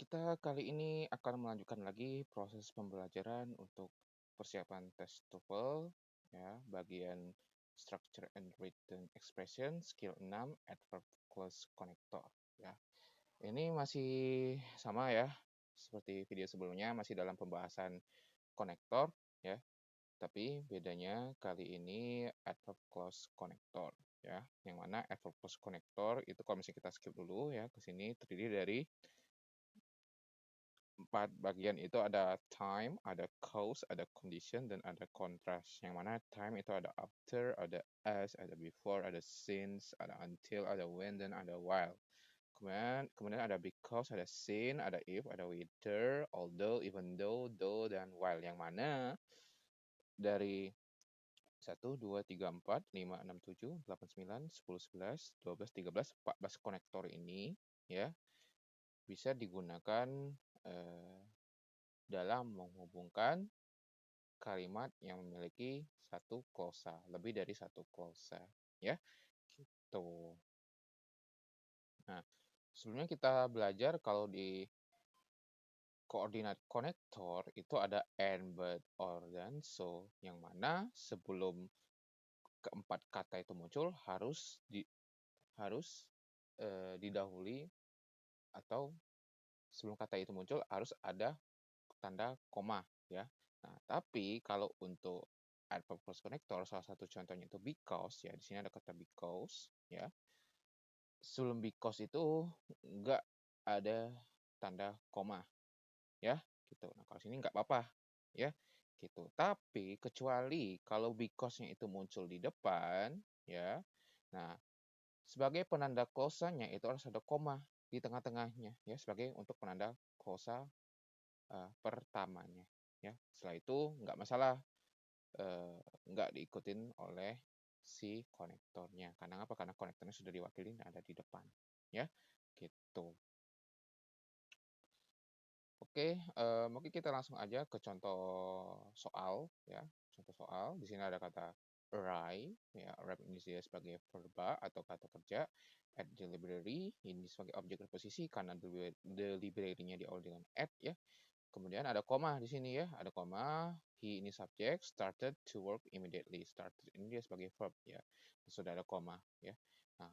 Kita kali ini akan melanjutkan lagi proses pembelajaran untuk persiapan tes TOEFL, ya, bagian Structure and Written Expression, skill 6, Adverb Clause Connector, ya. Ini masih sama ya, seperti video sebelumnya, masih dalam pembahasan konektor, ya. Tapi bedanya kali ini Adverb Clause Connector, ya. Yang mana Adverb Clause Connector itu kalau misalnya kita skip dulu ya, ke sini terdiri dari 4 bagian itu ada time, ada cause, ada condition, dan ada contrast. Yang mana time itu ada after, ada as, ada before, ada since, ada until, ada when, dan ada while. Kemudian ada because, ada since, ada if, ada whether, although, even though, dan while. Yang mana dari 1, 2, 3, 4, 5, 6, 7, 8, 9, 10, 11, 12, 13, 14 konektor ini ya bisa digunakan dalam menghubungkan kalimat yang memiliki satu klausa, lebih dari satu klausa, ya, gitu. Nah, sebelumnya kita belajar kalau di koordinat konektor itu ada and, but, or, dan, so, yang mana sebelum keempat kata itu muncul harus didahului atau sebelum kata itu muncul harus ada tanda koma, ya. Nah, tapi kalau untuk adverb clause connector, salah satu contohnya itu because, ya. Di sini ada kata because, ya. Sebelum because itu nggak ada tanda koma, ya, gitu. Nah, kalau sini nggak apa-apa, ya, gitu. Tapi kecuali kalau because-nya itu muncul di depan, ya. Nah, sebagai penanda klausanya itu harus ada koma di tengah-tengahnya, ya, sebagai untuk penanda klausa pertamanya, ya. Setelah itu nggak masalah, nggak diikutin oleh si konektornya. Karena apa? Karena konektornya sudah diwakili ada di depan, ya, gitu. Oke, mungkin kita langsung aja ke contoh soal, ya. Contoh soal, di sini ada kata arrive, ya. Arrive ini dia sebagai verba atau kata kerja. At the library, ini sebagai objek preposisi karena the library-nya diawali dengan at, ya. Kemudian ada koma di sini, ya. Ada koma, he ini subject, started to work immediately. Started ini dia sebagai verb, ya. Sudah ada koma, ya. Nah,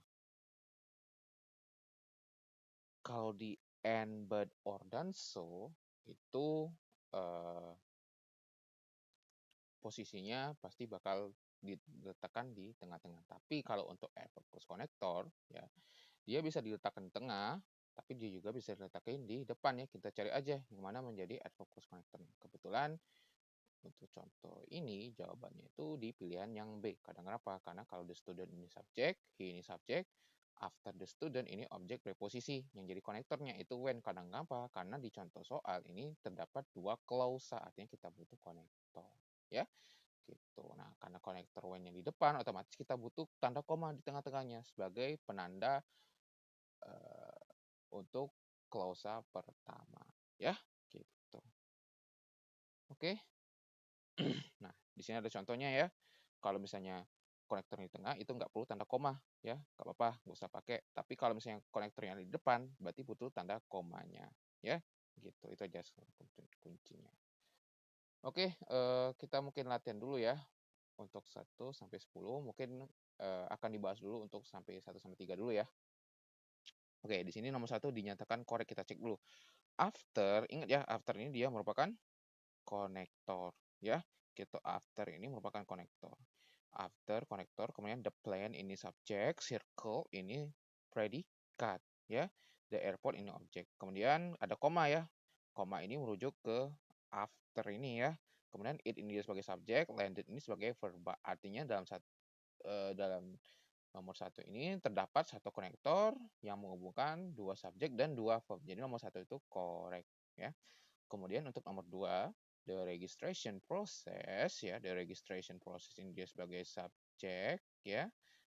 kalau di and, but, or, dan, so, itu posisinya pasti bakal diletakkan di tengah-tengah. Tapi kalau untuk adverb clause connector, ya, dia bisa diletakkan di tengah, tapi dia juga bisa diletakkan di depan, ya. Kita cari aja yang mana menjadi adverb clause connector. Kebetulan untuk contoh ini jawabannya itu di pilihan yang B. Kadang kenapa? Karena kalau the student ini subjek, he ini subjek, after the student ini objek preposisi yang jadi konektornya itu when. Kadang kenapa? Karena di contoh soal ini terdapat dua klausa, artinya kita butuh konektor, ya, gitu. Nah, karena konektor when yang di depan, otomatis kita butuh tanda koma di tengah-tengahnya sebagai penanda untuk klausa pertama, ya, gitu. Oke. Nah, di sini ada contohnya, ya. Kalau misalnya konektor di tengah itu nggak perlu tanda koma, ya, nggak apa-apa, nggak usah pakai. Tapi kalau misalnya konektor yang di depan, berarti butuh tanda komanya, ya, gitu. Itu aja kuncinya. Oke, kita mungkin latihan dulu ya untuk 1 sampai 10. Mungkin akan dibahas dulu untuk sampai 1 sampai 3 dulu ya. Oke, di sini nomor 1 dinyatakan korek. Kita cek dulu. After, ingat ya, after ini dia merupakan konektor, ya. Gitu, after ini merupakan konektor. After konektor, kemudian the plane ini subjek, circle ini predikat, ya. The airport ini objek. Kemudian ada koma, ya. Koma ini merujuk ke after ini, ya. Kemudian it ini sebagai subjek, landed ini sebagai verba. Artinya dalam nomor 1 ini terdapat satu konektor yang menghubungkan dua subjek dan dua verb. Jadi nomor 1 itu korek, ya. Kemudian untuk nomor 2, the registration process, ya, the registration process ini dia sebagai subjek, ya,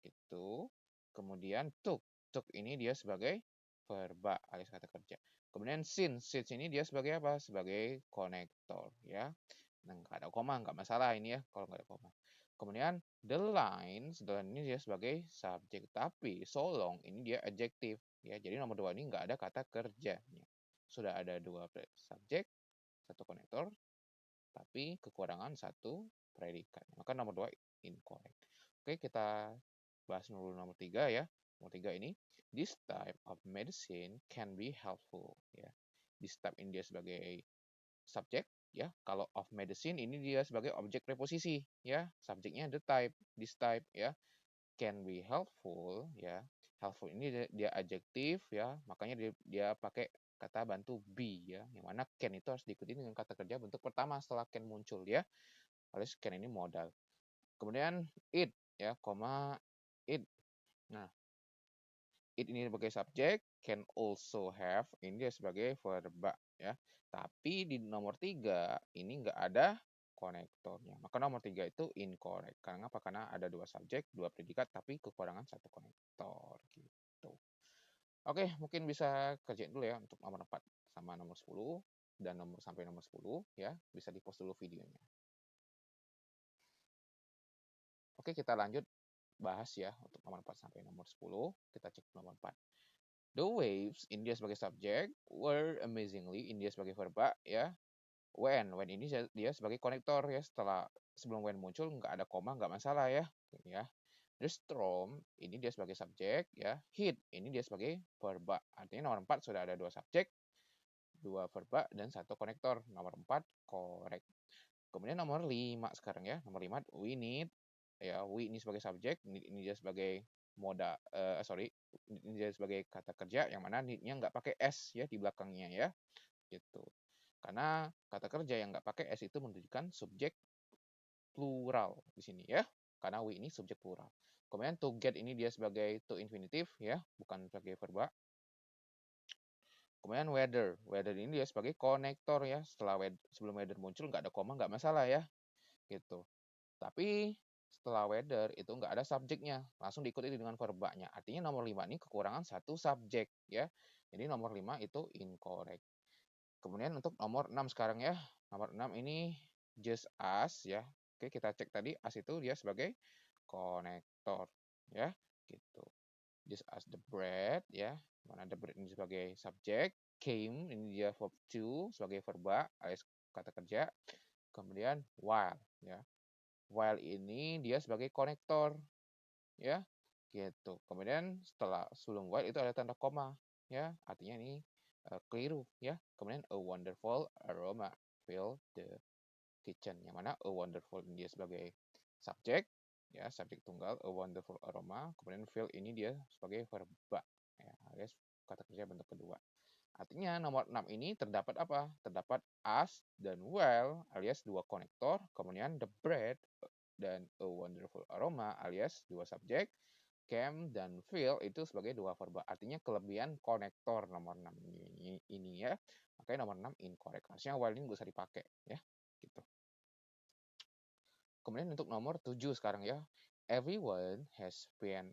gitu. Kemudian took ini dia sebagai verba alias kata kerja. Kemudian since ini dia sebagai apa? Sebagai konektor, ya. Nah, nggak ada koma, nggak masalah ini, ya, kalau nggak ada koma. Kemudian the line ini dia sebagai subjek, tapi so long ini dia adjektif, ya. Jadi nomor 2 ini nggak ada kata kerjanya. sudah ada 2 subjek, 1 konektor, tapi kekurangan 1 predikat. Maka nomor 2 incorrect. Oke, kita bahas dulu nomor 3 ya. Nomor 3 ini, this type of medicine can be helpful ya. This type ini dia sebagai subjek ya. Kalau of medicine ini dia sebagai objek preposisi ya. Subjeknya the type, this type ya. Can be helpful ya. Helpful ini dia adjektif ya, makanya dia pakai kata bantu be ya. Yang mana can itu harus diikuti dengan kata kerja bentuk pertama setelah can muncul ya. Alias can ini modal. Kemudian it ya, it. Nah, it ini sebagai subjek, can also have ini dia sebagai verba ya. Tapi di nomor 3 ini nggak ada konektornya. Maka nomor 3 itu incorrect. Karena apa? Karena ada 2 subjek, 2 predikat, tapi kekurangan 1 konektor gitu. Oke, mungkin bisa kerjain dulu ya untuk nomor 4 sama nomor 10 dan sampai nomor 10 ya. Bisa di-pause dulu videonya. Oke, kita lanjut bahas ya untuk nomor 4 sampai nomor 10. Kita cek nomor 4. The waves, ini dia sebagai subjek, were amazingly, ini dia sebagai verba ya. When ini dia sebagai konektor ya. Sebelum when muncul nggak ada koma, nggak masalah ya. The storm, ini dia sebagai subjek ya. Hit, ini dia sebagai verba. Artinya nomor 4 sudah ada 2 subjek, 2 verba, dan 1 konektor. Nomor 4 correct. Kemudian nomor 5 sekarang ya. Nomor 5 we need ya, we ini sebagai subjek, ini dia sebagai ini dia sebagai kata kerja yang mana need-nya nggak pakai s ya di belakangnya ya. Gitu. Karena kata kerja yang nggak pakai s itu menunjukkan subjek plural di sini ya. Karena we ini subjek plural. Kemudian to get ini dia sebagai to infinitive ya, bukan sebagai verba. Kemudian weather ini dia sebagai konektor ya. Sebelum weather muncul nggak ada koma, nggak masalah ya. Gitu. Tapi setelah weather itu nggak ada subjeknya, langsung diikuti dengan verbanya. Artinya nomor 5 ini kekurangan 1 subjek ya. Jadi nomor 5 itu incorrect. Kemudian untuk nomor 6 sekarang ya. Nomor 6 ini just as ya. Oke, kita cek tadi as itu dia sebagai konektor ya, gitu. Just as the bread ya. Mana the bread ini sebagai subjek, came ini dia verb to sebagai verba alias kata kerja. Kemudian while ya. While ini dia sebagai konektor ya, gitu. Kemudian sebelum while itu ada tanda koma ya, artinya ini keliru ya. Kemudian a wonderful aroma fill the kitchen, yang mana a wonderful ini dia sebagai subjek ya, subjek tunggal, a wonderful aroma. Kemudian fill ini dia sebagai verba ya, alias kata kerja bentuk kedua. Artinya nomor 6 ini terdapat apa? Terdapat as dan well alias 2 konektor, kemudian the bread dan a wonderful aroma alias 2 subjek, came dan feel itu sebagai 2 verba. Artinya kelebihan konektor nomor 6 ini ya. Makanya nomor 6 incorrect. Harusnya while ini nggak usah dipakai ya. Gitu. Kemudian untuk nomor 7 sekarang ya. Everyone has spent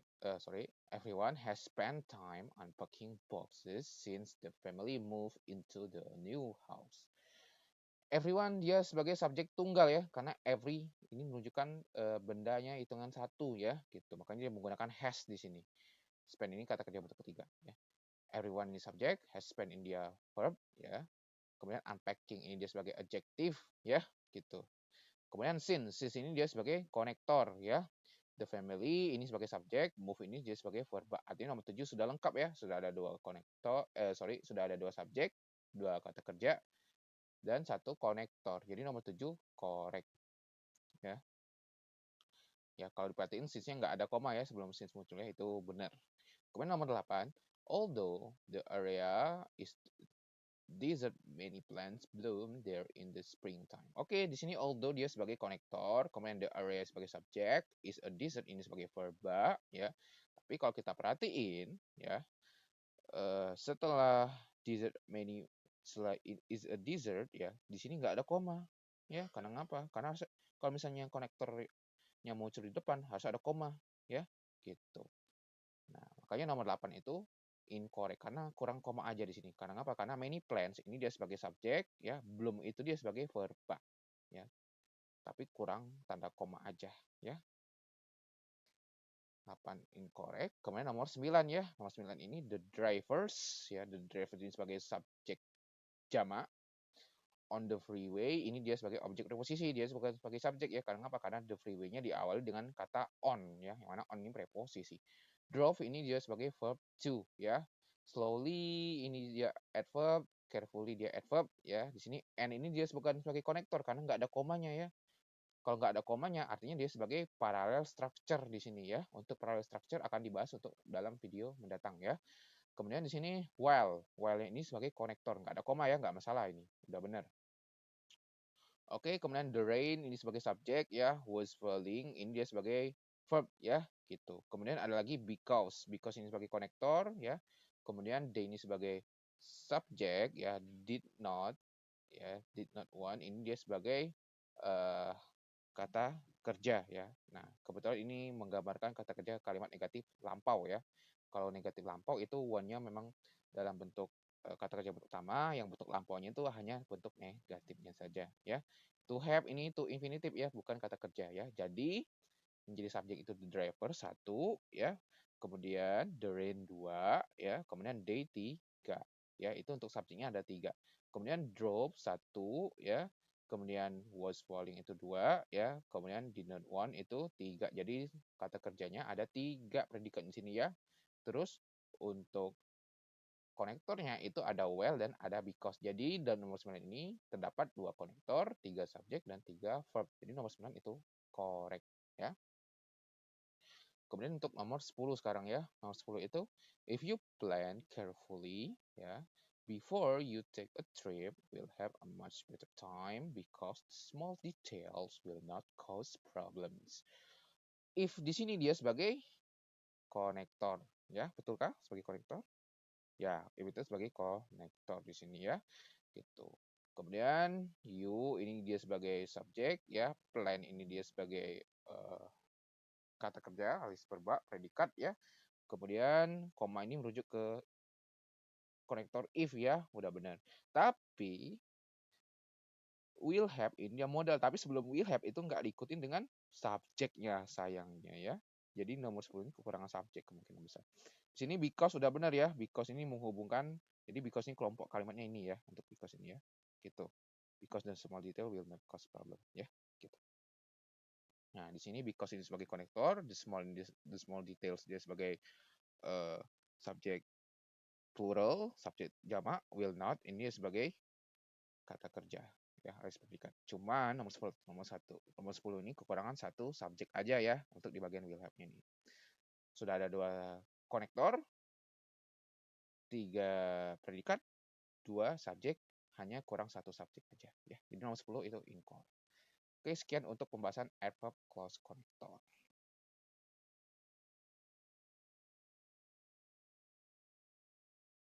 time unpacking boxes since the family moved into the new house. Everyone dia sebagai subjek tunggal ya, karena every ini menunjukkan bendanya hitungan 1 ya, gitu. Makanya dia menggunakan has di sini. Spend ini kata kerja bentuk ketiga ya. Everyone ini subjek, has spent ini dia verb ya. Kemudian unpacking ini dia sebagai adjective ya, gitu. Kemudian since ini dia sebagai konektor ya. The family ini sebagai subjek, move ini dia sebagai verb. Artinya nomor 7 sudah lengkap ya, sudah ada 2 sudah ada 2 subjek, 2 kata kerja, dan 1 konektor. Jadi nomor 7 correct ya. Ya, kalau diperhatiin since-nya nggak ada koma ya sebelum since munculnya, itu benar. Kemudian nomor 8, although the area is desert, many plants bloom there in the springtime. Oke, di sini although dia sebagai konektor, kemudian the area sebagai subjek, is a desert ini sebagai verba ya. Tapi kalau kita perhatiin ya, setelah desert many setelah is a desert ya, di sini nggak ada koma ya. Karena ngapa? Karena kalau misalnya konektornya muncul di depan harus ada koma ya, gitu. Nah, makanya nomor 8 itu incorrect karena kurang koma aja di sini. Karena apa? Karena many plants ini dia sebagai subjek ya, belum itu dia sebagai verba ya. Tapi kurang tanda koma aja ya. 8 incorrect. Kemudian nomor 9 ya. Nomor 9 ini the drivers ya, the driver ini sebagai subjek jamak. On the freeway ini dia sebagai objek preposisi, dia bukan sebagai subjek ya. Karena apa? Karena the freeway-nya diawali dengan kata on ya, yang mana on ini preposisi. Drove ini dia sebagai verb to ya. Slowly ini dia adverb, carefully dia adverb ya. Di sini and ini dia bukan sebagai konektor karena nggak ada komanya ya. Kalau nggak ada komanya artinya dia sebagai parallel structure di sini ya. Untuk parallel structure akan dibahas untuk dalam video mendatang ya. Kemudian di sini while ini sebagai konektor, nggak ada koma ya, nggak masalah ini, udah benar. Oke, kemudian the rain ini sebagai subjek ya, was falling ini dia sebagai verb ya, gitu. Kemudian ada lagi because ini sebagai konektor ya. Kemudian they ini sebagai subjek ya, did not want ini dia sebagai kata kerja ya. Nah, kebetulan ini menggambarkan kata kerja kalimat negatif lampau ya. Kalau negatif lampau itu one-nya memang dalam bentuk kata kerja bentuk utama, yang bentuk lampaunya itu hanya bentuk negatifnya saja ya. To have ini to infinitive ya, bukan kata kerja ya. Jadi menjadi subjek itu the driver 1 ya. Kemudian the rain 2 ya, kemudian they 3 ya. Itu untuk subjeknya ada 3. Kemudian drove 1 ya. Kemudian was falling itu 2 ya. Kemudian did not want itu 3. Jadi kata kerjanya ada 3 predikat di sini ya. Terus untuk konektornya itu ada well dan ada because. Jadi dalam nomor 9 ini terdapat 2 konektor, 3 subjek dan 3 verb. Jadi nomor 9 itu correct ya. Kemudian untuk nomor 10 sekarang ya. Nomor 10 itu if you plan carefully ya, before you take a trip, will have a much better time because small details will not cause problems. If di sini dia sebagai konektor ya, betulkah sebagai konektor? Ya, if itu sebagai konektor di sini ya. Gitu. Kemudian you ini dia sebagai subjek ya, plan ini dia sebagai kata kerja alias verba predikat ya. Kemudian koma ini merujuk ke konektor if ya, udah benar. Tapi will have ini dia modal, tapi sebelum will have itu nggak diikutin dengan subjeknya sayangnya ya. Jadi nomor 10 ini kekurangan subjek kemungkinan besar. Di sini because udah benar ya, because ini menghubungkan, jadi because ini kelompok kalimatnya ini ya, untuk because ini ya. Gitu. Because dan small detail will not cause problem ya, gitu. Nah, di sini because ini sebagai konektor, the small details dia sebagai subjek plural, subjek jamak, will not ini sebagai kata kerja ya, alias predikat. Cuman nomor 10 ini kekurangan satu subjek aja ya untuk di bagian will have ini. Sudah ada 2 konektor, 3 predikat, 2 subjek, hanya kurang 1 subjek aja ya. Jadi nomor 10 itu incorrect. Oke, sekian untuk pembahasan adverb clause connector.